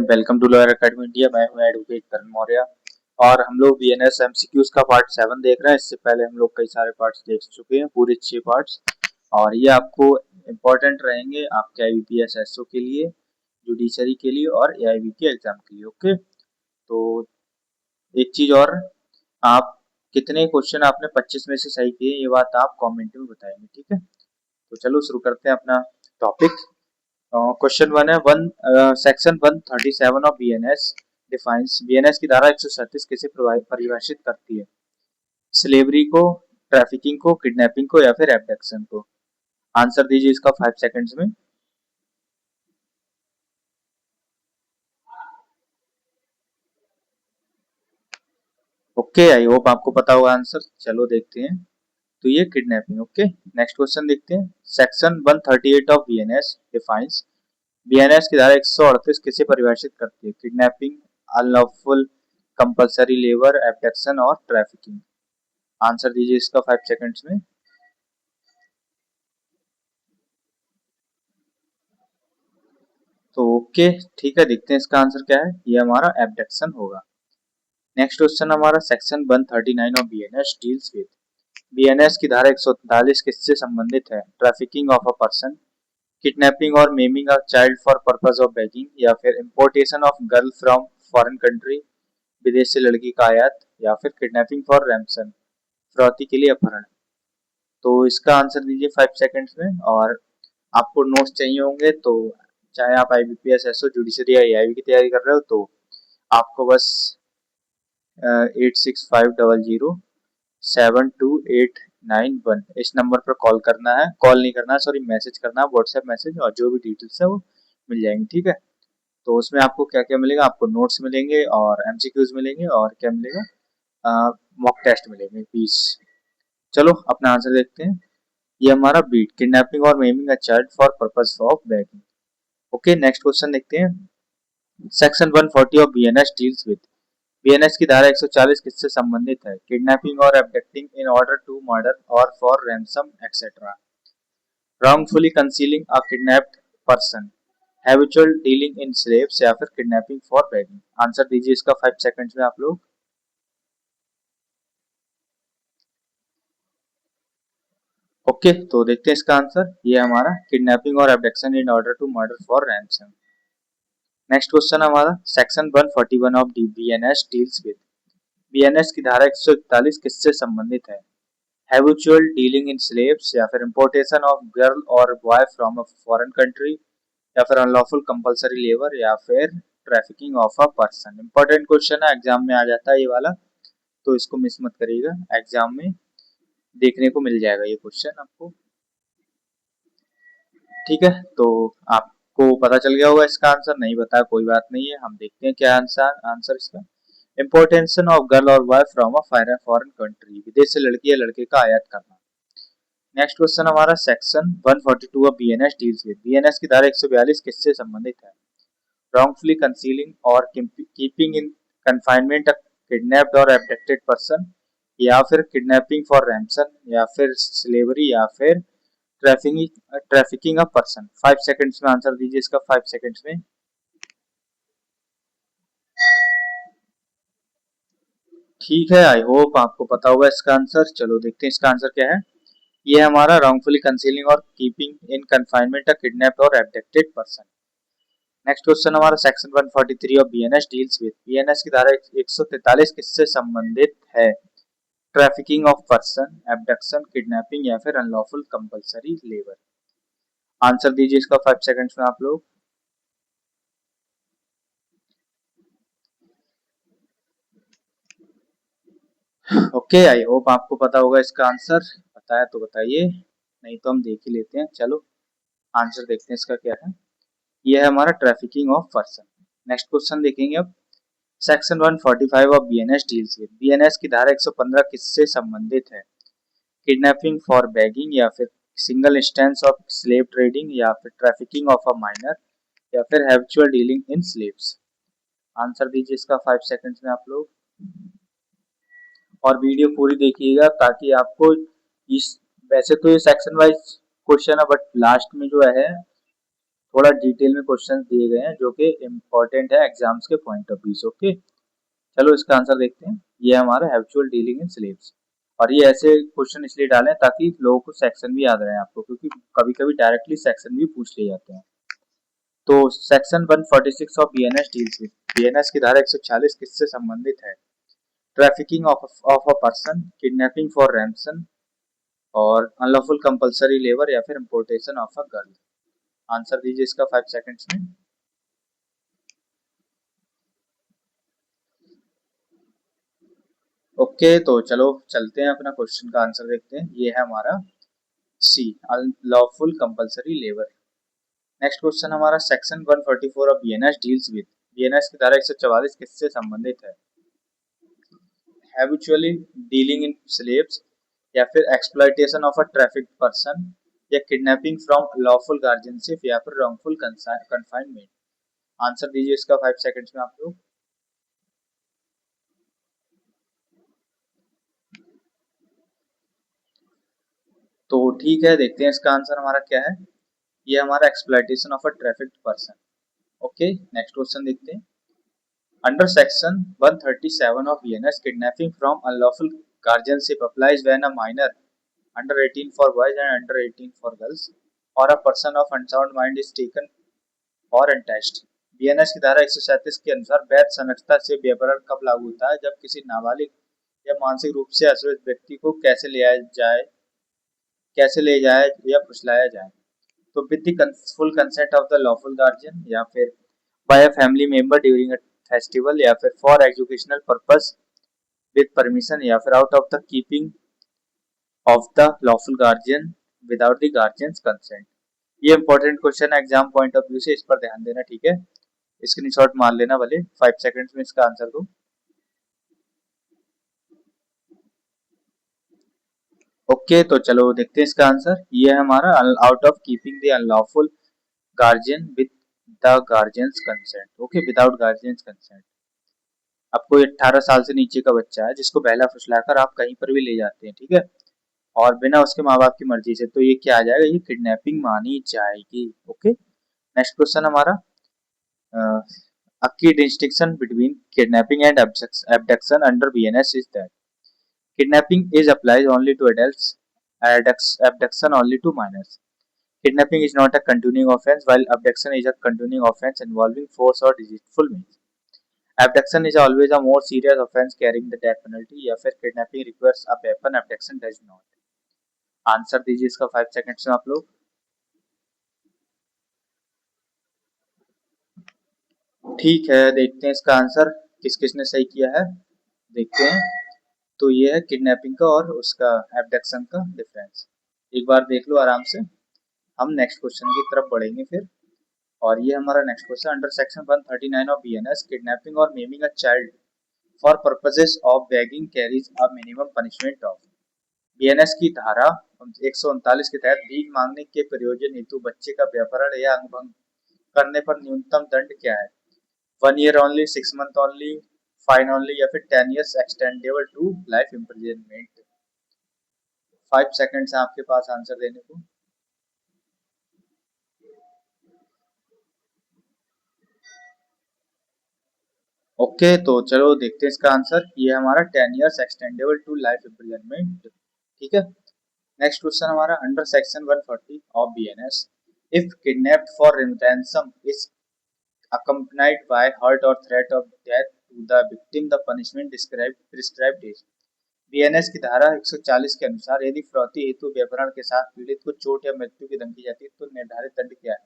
And welcome to lawyer academy India. मैं हूं advocate करण मौर्य और हम लोग बीएनएस एमसीक्यूज का पार्ट 7 देख रहे हैं। इससे पहले हम लोग कई सारे पार्ट्स देख चुके हैं, पूरे 6 पार्ट्स, और ये आपको इम्पोर्टेंट रहेंगे आपके आईबीपीएस एसओ के लिए, जुडिशरी के लिए और एआईबी के एग्जाम के लिए। ओके, तो एक चीज और, आप कितने क्वेश्चन आपने 25 में से सही किए ये बात आप कॉमेंट में बताएंगे, ठीक है। तो चलो शुरू करते हैं अपना टॉपिक। क्वेश्चन वन है section 137 of BNS defines, BNS की धारा 137 कैसे परिभाषित करती है? स्लेवरी को, ट्रैफिकिंग को, किडनैपिंग को या फिर एब्डक्शन को? आंसर दीजिए इसका 5 सेकंड्स में। ओके, आई होप आपको पता होगा आंसर। चलो देखते हैं। तो ये किडनैपिंग। ओके, नेक्स्ट क्वेश्चन देखते हैं। Section 138 of BNS defines, BNS की धारा 138 किसे परिभाषित करती है? Kidnapping, unlawful compulsory labour, abduction और ट्रैफिकिंग? आंसर दीजिए इसका 5 सेकंड्स में। तो ओके, ठीक है, देखते हैं इसका आंसर क्या है। ये हमारा एब्डक्शन होगा। नेक्स्ट क्वेश्चन हमारा section 139 of BNS deals with, BNS की धारा 143 किससे संबंधित है? Trafficking of a person, kidnapping और maiming a child for purpose of begging या फिर importation of girl from foreign country, विदेश से लड़की का आयात, या फिर किडनैपिंग फॉर रैंसम, फिरौती के लिए अपहरण? तो इसका आंसर दीजिए 5 सेकंड्स में। और आपको नोट्स चाहिए होंगे तो चाहे आप आईबीपीएस एसओ जुडिशरी या एआईबी की तैयारी कर रहे हो तो आपको बस 8650072891 इस नंबर पर कॉल करना है, कॉल नहीं करना है, सॉरी, मैसेज करना है, व्हाट्सएप मैसेज, और जो भी डिटेल्स है वो मिल जाएंगी, ठीक है। तो उसमें आपको क्या क्या मिलेगा? आपको नोट्स मिलेंगे और एमसीक्यूज मिलेंगे और क्या मिलेगा, मॉक टेस्ट मिलेंगे 20। चलो अपना आंसर देखते हैं। ये हमारा बीट, किडनैपिंग और maiming a child for purpose of begging. Okay, next question देखते हैं। Section 140 of BNS deals with, BNS की धारा 140 किससे संबंधित है? किडनैपिंग और abducting in order to murder और for ransom etcetera, wrongfully concealing a kidnapped person, habitual dealing in slaves या फिर किडनैपिंग फॉर बेगिंग? आंसर दीजिए इसका 5 सेकंड्स में आप लोग। ओके, तो देखते हैं इसका आंसर। ये हमारा किडनैपिंग और abduction in order to murder for ransom. Next question हमारा section 141 of BNS deals with, BNS की धारा 141 किससे संबंधित है? हैबिचुअल डीलिंग इन स्लेव्स या फिर इंपोर्टेशन ऑफ गर्ल और boy from a foreign country या फिर अनलॉफुल कंपल्सरी लेबर या फिर trafficking of a person? Important question है, एग्जाम में आ जाता है ये वाला, तो इसको मिस मत करिएगा, एग्जाम में देखने को मिल जाएगा ये क्वेश्चन आपको, ठीक है। तो आपको पता चल गया होगा इसका आंसर, नहीं बताया कोई बात नहीं है, हम देखते हैं क्या आंसर इसका। इंपोर्टेंशन ऑफ गर्ल और boy from a foreign country, विदेश से लड़की या लड़के का आयात करना। नेक्स्ट क्वेश्चन हमारा section 142 of BNS deals with, BNS की धारा 142 किससे संबंधित है? wrongfully concealing और keeping in confinement a kidnapped और abducted person या फिर किडनैपिंग फॉर रैंसम या फिर स्लेवरी या फिर ट्रैफिकिंग अ पर्सन? 5 सेकंड्स में आंसर दीजिए इसका 5 सेकंड्स में। ठीक है, आई होप आपको पता होगा इसका आंसर। चलो देखते हैं इसका आंसर क्या है। ये हमारा wrongfully concealing और keeping in confinement a kidnapped और abducted पर्सन। नेक्स्ट क्वेश्चन हमारा section 143 of BNS deals with, BNS की धारा 143 किससे संबंधित है? Trafficking of person, abduction, kidnapping या फिर अनलॉफुल कंपल्सरी लेबर? आंसर दीजिए इसका 5 सेकंड्स में आप लोग। ओके, आई होप आपको पता होगा इसका आंसर। बताया तो बताइए, नहीं तो हम देख ही लेते हैं। चलो आंसर देखते हैं इसका क्या है। यह है हमारा trafficking of person. Next question देखेंगे अब। Section 145 of BNS deals with, BNS की धारा 115 किससे संबंधित है? किडनैपिंग फॉर बेगिंग या फिर single instance of slave trading या फिर ट्रैफिकिंग ऑफ अ माइनर या फिर habitual dealing in slaves? Answer दीजिए इसका 5 सेकंड्स में आप लोग। और वीडियो पूरी देखिएगा ताकि आपको इस, वैसे तो ये सेक्शन वाइज क्वेश्चन है बट लास्ट में जो है थोड़ा डिटेल में क्वेश्चन दिए गए हैं जो कि इम्पोर्टेंट है एग्जाम्स के पॉइंट ऑफ व्यू से। ओके, चलो इसका आंसर देखते हैं। ये हमारा हैबिचुअल डीलिंग इन स्लेव्स, और ये ऐसे क्वेश्चन इसलिए डालें ताकि लोगों को सेक्शन भी याद रहे आपको, क्योंकि कभी कभी डायरेक्टली सेक्शन भी पूछ लिए जाते हैं। तो section 146 of BNS deals with, BNS की धारा 140 किससे संबंधित है? Trafficking of a person, kidnapping for ransom, और अनलॉफुल कंपल्सरी लेबर, या फिर importation of a girl. Answer दीजिए इसका 5 सेकंड्स में। ओके, तो चलो चलते हैं अपना क्वेश्चन का आंसर देखते हैं। ये है हमारा C, unlawful compulsory labour. Next question हमारा section 144 of BNS deals with, BNS की धारा 144 किससे संबंधित है? हैबिचुअली डीलिंग इन स्लेव्स, या फिर exploitation of a traffic person, या किडनैपिंग फ्रॉम लॉफुल गार्जियनशिप, या फिर रॉन्गफुल कन्फाइनमेंट। आंसर दीजिए इसका 5 सेकंड्स में आप लोग। तो ठीक है, देखते हैं इसका आंसर हमारा क्या है। ये हमारा exploitation of a traffic person. Okay, next question देखते हैं। Under section 137 of BNS, kidnapping from unlawful guardianship applies when a minor under 18 for boys and under 18 for girls or a person of unsound mind is taken or enticed। BNS की धारा 137 के अनुसार वैध संरक्षता से व्यवहार कब लागू होता है? जब किसी नाबालिग या मानसिक रूप से असुरक्षित व्यक्ति को कैसे ले जाए या फुसलाया जाए। तो with the full consent of the lawful guardian, या फिर by a family member during a festival, या फिर for educational purpose with permission, या फिर out of the keeping of the lawful guardian without the guardian's consent. ये important question है exam point of view से, इस पर ध्यान देना, ठीक है। स्क्रीनशॉट मार लेना भले, 5 सेकंड्स में इसका आंसर दो। ओके, तो चलो देखते हैं इसका आंसर। ये है हमारा out of keeping the unlawful guardian with the guardian's consent. Okay, without guardians consent. अब कोई 18 साल से नीचे का बच्चा है जिसको बहला फुसलाकर आप कहीं पर भी ले जाते हैं, ठीक है, और बिना उसके माँ बाप की मर्जी से, तो ये क्या आ जाएगा? ये किडनैपिंग मानी जाएगी। ओके, नेक्स्ट क्वेश्चन हमारा, a key distinction between kidnapping and abduction under BNS is that kidnapping is applies only to adults, abduction only to minors. Kidnapping is not a continuing offense, while abduction is a continuing offense involving force or deceitful means. Abduction is always a more serious offense carrying the death penalty, या फिर kidnapping requires a weapon, abduction does not। Answer दीजिए इसका 5 seconds में आप लोग। ठीक है, देखते हैं इसका आंसर किस किसने सही किया है, देखते हैं। तो ये है किडनैपिंग का और उसका एब्डक्शन का डिफरेंस, एक बार देख लो आराम से। हम नेक्स्ट क्वेश्चन की तरफ बढ़ेंगे फिर। और ये हमारा next question, under section 139 of BNS, kidnapping और maiming a child for purposes of begging carries a minimum punishment of. BNS की धारा 139 के तहत भीख मांगने के प्रयोजन हेतु बच्चे का व्यपहरण या अंगभंग करने पर न्यूनतम दंड क्या है? 1 year only, 6 month only, fine only, या फिर 10 years extendable to life imprisonment. 5 seconds है आपके पास आंसर देने को। ओके, तो चलो देखते हैं इसका आंसर। ये हमारा 10 years extendable to life imprisonment, ठीक है। नेक्स्ट क्वेश्चन हमारा, under section 140 of BNS, if kidnapped for ransom is accompanied by hurt or threat of death to the victim, the punishment prescribed is। BNS की धारा 140 के अनुसार यदि फिरौती हेतु व्यवहार के साथ पीड़ित को चोट या मृत्यु की धमकी जाती है तो निर्धारित दंड क्या है?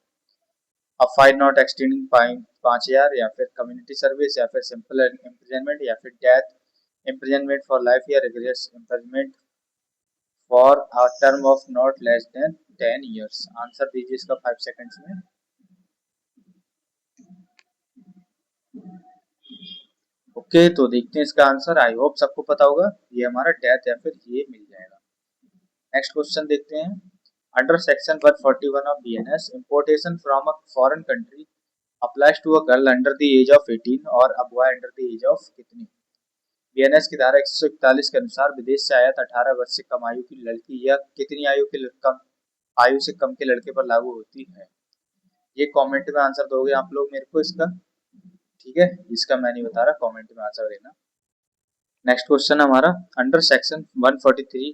A fine not extending fine 5 हजार, या फिर कम्युनिटी सर्विस, या फिर सिंपल इम्प्रिजनमेंट, या फिर डेथ इम्प्रिजनमेंट फॉर लाइफ, या rigorous imprisonment for a term of not less than 10 years। Answer दीजिए इसका 5 सेकंड्स में। ओके, तो देखते हैं इसका आंसर। आई होप सबको पता होगा, ये हमारा डेथ या फिर ये मिल जाएगा। नेक्स्ट क्वेश्चन देखते हैं, under section 141 of BNS, importation from a foreign country applies to a girl under the age of 18 और a boy under the age of कितनी? बीएनएस की धारा 141 के अनुसार विदेश से आयत 18 वर्ष से कम आयु की लड़की या कितनी आयु से कम के लड़के पर लागू होती है? ये कमेंट में आंसर दोगे आप लोग मेरे को इसका, ठीक है, इसका मैं नहीं बता रहा, कमेंट में आंसर देना। नेक्स्ट क्वेश्चन हमारा, under section 143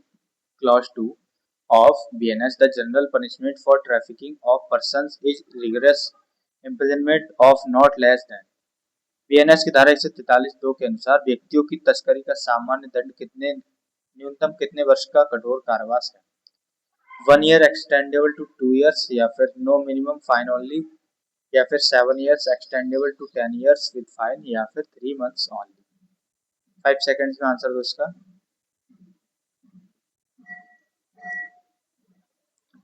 clause 2 of BNS, the general punishment for trafficking of persons is rigorous imprisonment of not less than। BNS की धारा 143(2) के अनुसार व्यक्तियों की तस्करी का सामान्य दंड कितने न्यूनतम कितने वर्ष का कठोर कारावास है? 1 ईयर एक्सटेंडेबल टू 2 ईयर्स, या फिर नो मिनिमम फाइन ओनली, या फिर 7 years extendable to 10 years with fine, या फिर 3 मंथ्स ओनली। 5 सेकंड्स में आंसर दो इसका।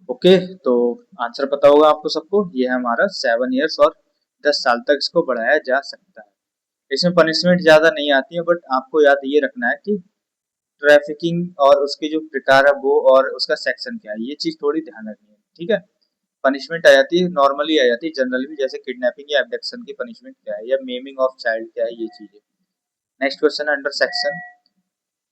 ओके, तो आंसर पता होगा आपको सबको, ये है हमारा 7 ईयर्स और 10 साल तक इसको बढ़ाया जा सकता है। इसमें पनिशमेंट ज्यादा नहीं आती है, बट आपको याद ये रखना है कि ट्रैफिकिंग और उसके जो प्रकार है वो और उसका सेक्शन क्या है, ये चीज थोड़ी ध्यान रखनी है, ठीक है। पनिशमेंट आ जाती है, नॉर्मली आ जाती है जनरली, जैसे किडनैपिंग या एब्डक्शन की पनिशमेंट क्या है, या मेमिंग ऑफ चाइल्ड क्या है, ये चीजें। Next question under section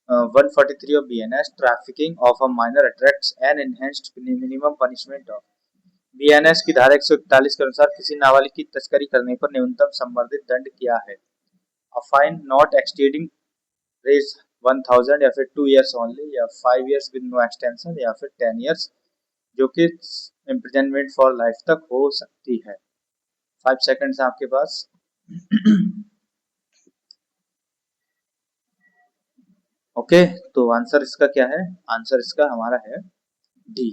143 of BNS, trafficking of a minor attracts an enhanced minimum punishment of। BNS की धारा 141 के अनुसार किसी नाबालिग की तस्करी करने पर न्यूनतम संवर्धित दंड क्या है? A fine not exceeding raise 1000, या फिर 2 years only, या 5 years with no extension, या फिर 10 years जो कि imprisonment for life तक हो सकती है। 5 सेकंड्स आपके पास। ओके, तो आंसर इसका क्या है? आंसर इसका हमारा है डी,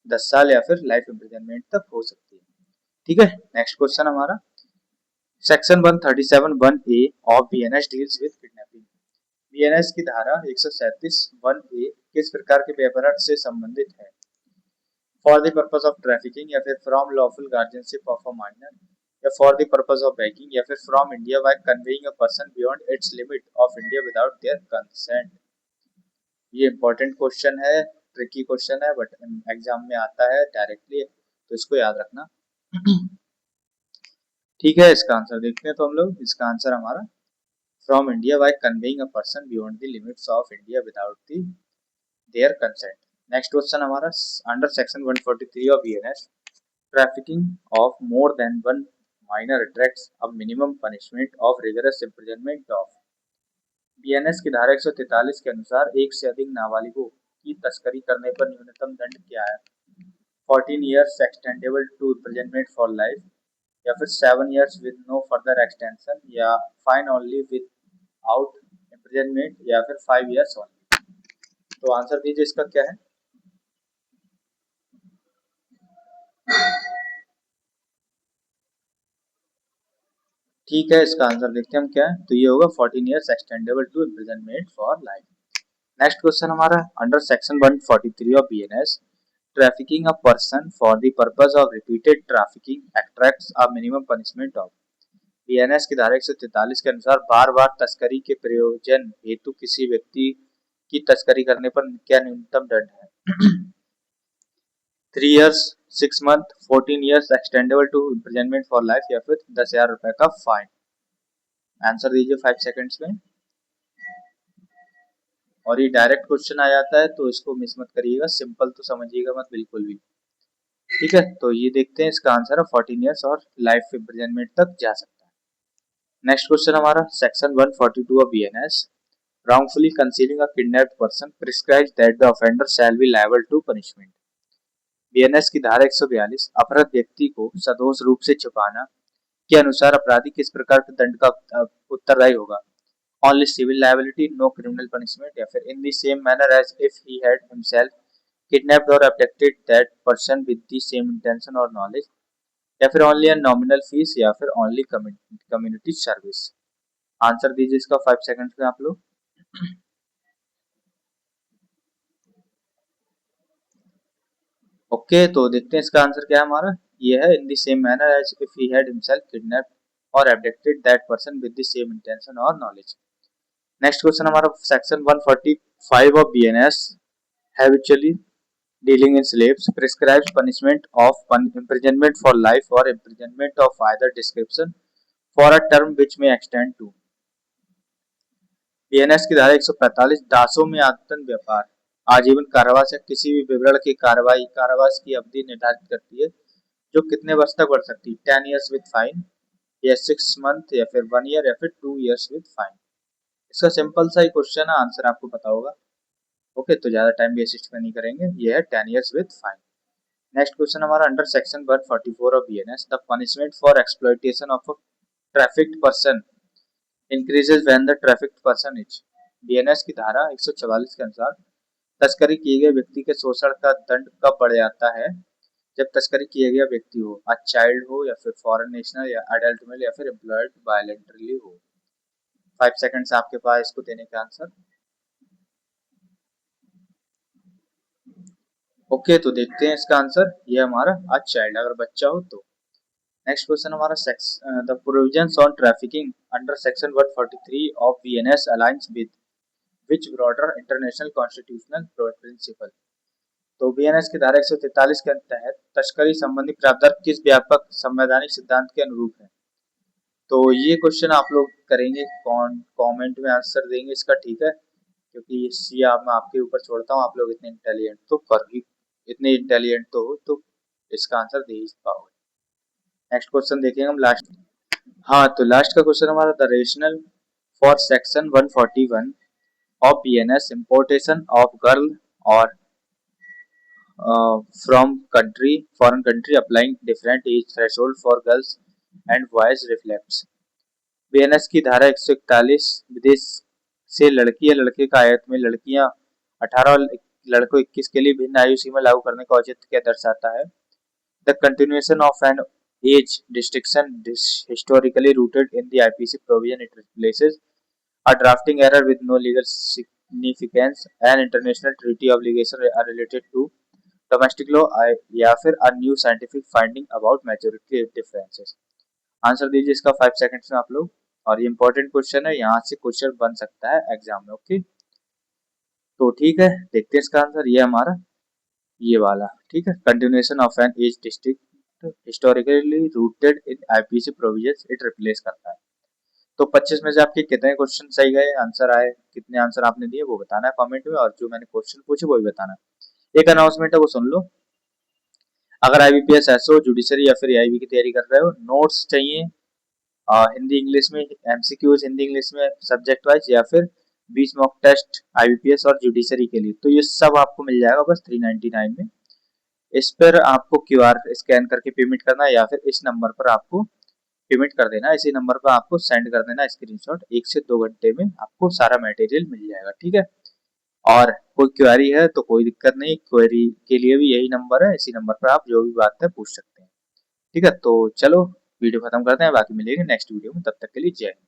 10 साल या फिर लाइफ इम्प्रिजनमेंट तक हो सकती है, ठीक है। नेक्स्ट क्वेश्चन हमारा, section 137(1)(a of BNS deals with kidnapping. BNS की धारा 137(1)(a किस प्रकार के व्यवहार से संबंधित है? For the purpose of trafficking, या फिर from lawful guardianship of a minor, या for the purpose of begging, या फिर from India by conveying a person beyond its limit of India without their consent. ये इंपॉर्टेंट क्वेश्चन है, tricky question है, but exam में आता है directly, तो इसको याद रखना। ठीक है, इसका आंसर देखते हैं तो हम लोग, इसका आंसर हमारा from India by conveying a person beyond the limits of India without the their consent. Next question हमारा, under section 143 of BNS, trafficking of more than one minor attracts a minimum punishment of rigorous imprisonment of. BNS की धारा 143 के अनुसार एक से अधिक नाबालिगों की तस्करी करने पर न्यूनतम दंड क्या है? 14 years extendable to imprisonment for life, या फिर 7 years with no further extension, या फाइन ओनली विदाउट इम्प्रिजनमेंट, या फिर 5 years ओनली। तो आंसर दीजिए इसका क्या है? ठीक है, इसका आंसर देखते हैं हम क्या है, तो ये होगा 14 years extendable to imprisonment for life। Next question हमारा, under section 143 of BNS, trafficking a person for the purpose of repeated trafficking attracts a minimum punishment of. BNS की धारा 143 के अनुसार बार बार तस्करी के प्रयोजन हेतु किसी व्यक्ति की तस्करी करने पर क्या न्यूनतम दंड है? 3 years, 6 month, 14 years extendable to imprisonment for life, या फिर 10,000 रुपए का फाइन। आंसर दीजिए 5 सेकंड्स में। और ये डायरेक्ट क्वेश्चन आ जाता है, तो इसको मिस मत करिएगा, सिंपल तो समझिएगा मत बिल्कुल भी, ठीक है। तो ये देखते हैं, इसका आंसर है 14 years और लाइफ इम्प्रिजनमेंट तक जा सकता है। नेक्स्ट क्वेश्चन हमारा, section 142 of BNS, wrongfully concealing a kidnapped person prescribes that the offender shall be liable to punishment। BNS की धारा 142, अपराध व्यक्ति को सदोष रूप से छुपाना के अनुसार अपराधी किस प्रकार के दंड का उत्तरदायी होगा? Only civil liability, no criminal punishment, या फिर in the same manner as if he had himself kidnapped और abducted that person with the same intention और नॉलेज, या फिर ओनली अ नॉमिनल फीस, या फिर ओनली कम्युनिटी सर्विस। आंसर दीजिए इसका 5 सेकंड्स में आप लोग। ओके, तो देखते हैं इसका आंसर क्या है हमारा, ये है in the same manner as if he had himself kidnapped और abducted that person with the same intention और नॉलेज। नेक्स्ट क्वेश्चन हमारा, section 145 of BNS, habitually dealing in slaves prescribes punishment of imprisonment for life or imprisonment of either description for a term which may extend to। BNS की धारा 145 दासों में आतंक व्यापार आजीवन कारावास या किसी भी विवरण की कार्रवाई कारावास की अवधि निर्धारित करती है, जो कितने वर्ष तक बढ़ सकती है, 10 ईयर्स विद फाइन या 6 मंथ या फिर 1 ईयर या फिर 2 ईयर्स विद फाइन। इसका सिंपल सा ही क्वेश्चन है, आंसर आपको पता होगा। ओके, तो ज्यादा टाइम वेस्ट नहीं करेंगे, ये है 10 years with fine. Next question हमारा under section 144 of BNS the punishment for exploitation of a trafficked person increases when the trafficked person is. BNS की धारा 144 के अनुसार तस्करी किए गए व्यक्ति के शोषण का दंड कब बढ़ जाता है? जब तस्करी किया गया व्यक्ति हो, अ चाइल्ड हो या फिर फॉरेन नेशनल या अडल्ट मेल या फिर एम्प्लॉयड वायलेंटरली हो। 5 सेकंड्स आपके पास इसको देने का आंसर। ओके, तो देखते हैं इसका आंसर, ये हमारा अ चाइल्ड, अगर बच्चा हो तो। नेक्स्ट क्वेश्चन हमारा सेक्स the provisions on trafficking under section 143 of BNS aligns with which broader international constitutional principle. तो बीएनएस की धारा 143 के तहत तस्करी संबंधी प्रावधान किस व्यापक संवैधानिक सिद्धांत के अनुरूप है? तो ये क्वेश्चन आप लोग करेंगे, कमेंट में आंसर देंगे इसका, ठीक है, क्योंकि ये मैं आपके ऊपर छोड़ता हूँ, आप लोग इतने इंटेलिजेंट तो कर ही, इतने इंटेलिजेंट तो हो तो इसका आंसर दे ही पाओगे। नेक्स्ट क्वेश्चन देखेंगे हम लास्ट। हाँ, तो लास्ट का क्वेश्चन हमारा the rational for section 141 of BNS importation of girl और from country foreign country applying different age threshold for girls and boys reflects. BNS की धारा 141 विदेश से लड़की या लड़के का आयत में लड़कियां 18 और लड़कों 21 के लिए भिन्न आयु सीमा लागू करने का औचित्य क्या दर्शाता है? The continuation of an age distinction historically rooted in the IPC provision it replaces a drafting error with no legal significance an international treaty obligation are related to domestic law या फिर a new scientific finding about majority differences। Answer दीजिए इसका 5 seconds में आप लोग, और ये important question है, यहाँ से क्वेश्चन बन सकता है एग्जाम में। ओके, तो ठीक है, देखते हैं इसका आंसर, ये हमारा ये वाला, ठीक है, continuation of an age district historically rooted in IPC provisions it replace करता है। तो 25 में से आपके कितने क्वेश्चन सही गए, आंसर आए, कितने आंसर आपने दिए वो बताना है कमेंट में, और जो मैंने क्वेश्चन पूछे वो भी बताना है। एक अनाउंसमेंट है वो सुन लो। अगर आईबीपीएस एसओ जुडिशरी या फिर एआईबी की तैयारी कर रहे हो, नोट्स चाहिए हिंदी इंग्लिश में, एमसीक्यूज हिंदी इंग्लिश में सब्जेक्ट वाइज, या फिर 20 मॉक टेस्ट आईबीपीएस और जुडिशरी के लिए, तो ये सब आपको मिल जाएगा बस 399 में। इस पर आपको क्यूआर स्कैन करके पेमेंट करना है, या फिर इस नंबर पर आपको पेमेंट कर देना, इसी नंबर पर आपको सेंड कर देना स्क्रीनशॉट, 1 से 2 घंटे में आपको सारा मटेरियल मिल जाएगा, ठीक है। और कोई क्वेरी है तो कोई दिक्कत नहीं, क्वेरी के लिए भी यही नंबर है, इसी नंबर पर आप जो भी बात है पूछ सकते हैं, ठीक है। तो चलो वीडियो खत्म करते हैं, बाकी मिलेंगे नेक्स्ट वीडियो में, तब तक के लिए जय हिंद।